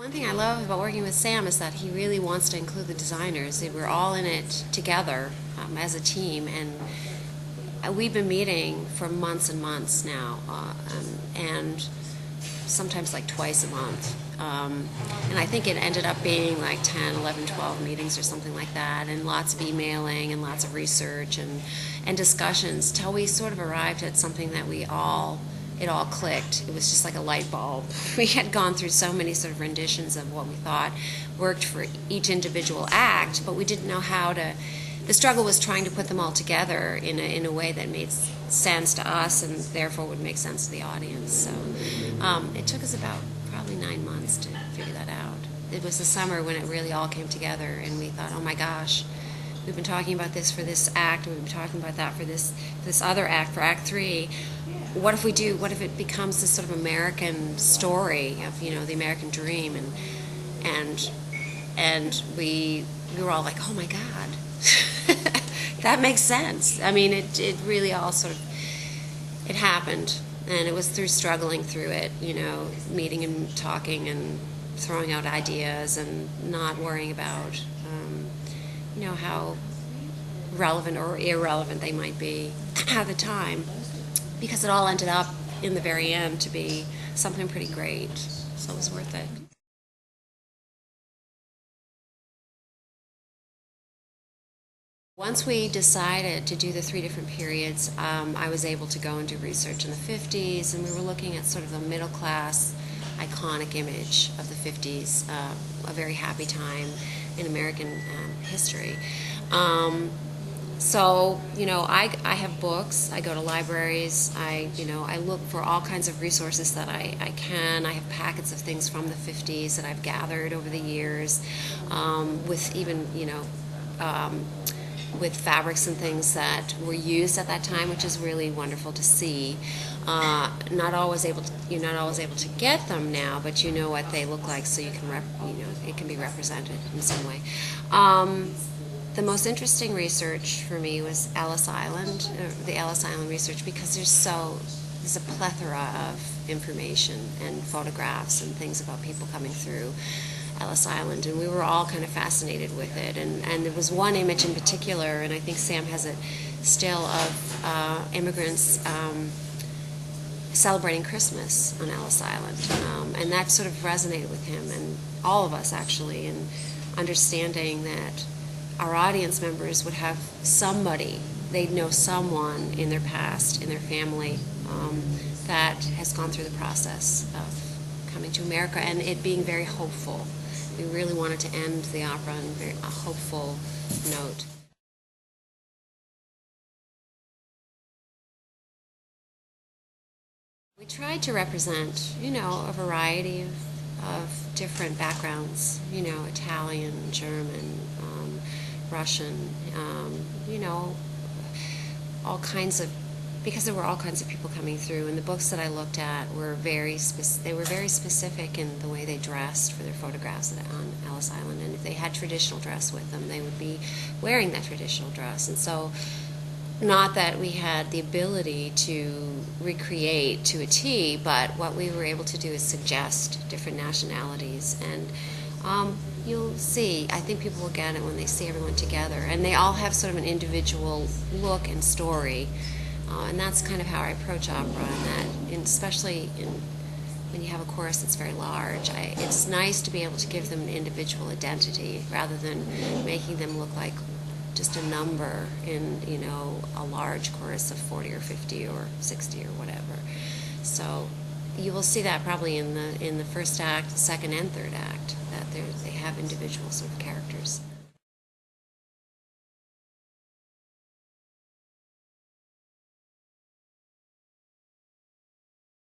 One thing I love about working with Sam is that he really wants to include the designers. We're all in it together as a team, and we've been meeting for months and months now, and sometimes like twice a month. And I think it ended up being like 10, 11, 12 meetings or something like that, and lots of emailing and lots of research and discussions till we sort of arrived at something that it all clicked. It was just like a light bulb. We had gone through so many sort of renditions of what we thought worked for each individual act, but we didn't know how to. The struggle was trying to put them all together in a way that made sense to us and therefore would make sense to the audience. So it took us about probably 9 months to figure that out. It was the summer when it really all came together, and we thought, oh my gosh, we've been talking about this for this act, we've been talking about that for this other act, for Act 3. What if it becomes this sort of American story of, the American dream, and we were all like, oh my God, that makes sense. I mean, it really all sort of, it happened, and it was through struggling through it, meeting and talking and throwing out ideas and not worrying about, how relevant or irrelevant they might be at the time, because it all ended up in the very end to be something pretty great, so it was worth it. Once we decided to do the 3 different periods, I was able to go and do research in the 50s, and we were looking at sort of the middle class, iconic image of the 50s, a very happy time in American history. So, I have books, I go to libraries, I look for all kinds of resources that I can. I have packets of things from the 50s that I've gathered over the years, with even, with fabrics and things that were used at that time, which is really wonderful to see. Not always able to, you're not always able to get them now, but you know what they look like, so you can, it can be represented in some way. The most interesting research for me was Ellis Island, the Ellis Island research, because there's a plethora of information and photographs and things about people coming through Ellis Island, and we were all kind of fascinated with it. And there was one image in particular, and I think Sam has it still, of immigrants celebrating Christmas on Ellis Island, and that sort of resonated with him and all of us, actually, in understanding that our audience members would have somebody, they'd know someone in their past, in their family, that has gone through the process of coming to America, and it being very hopeful. We really wanted to end the opera on a hopeful note. We tried to represent, a variety of different backgrounds, Italian, German, Russian, all kinds of, because there were all kinds of people coming through, and the books that I looked at were very specific in the way they dressed for their photographs on Ellis Island, and if they had traditional dress with them, they would be wearing that traditional dress. And so, not that we had the ability to recreate to a T, but what we were able to do is suggest different nationalities, and you'll see, I think people will get it when they see everyone together, and they all have sort of an individual look and story, and that's kind of how I approach opera, and especially when you have a chorus that's very large, it's nice to be able to give them an individual identity rather than making them look like just a number in, a large chorus of 40 or 50 or 60 or whatever. So you will see that probably in the first act, second and third act, that they have individual sort of characters.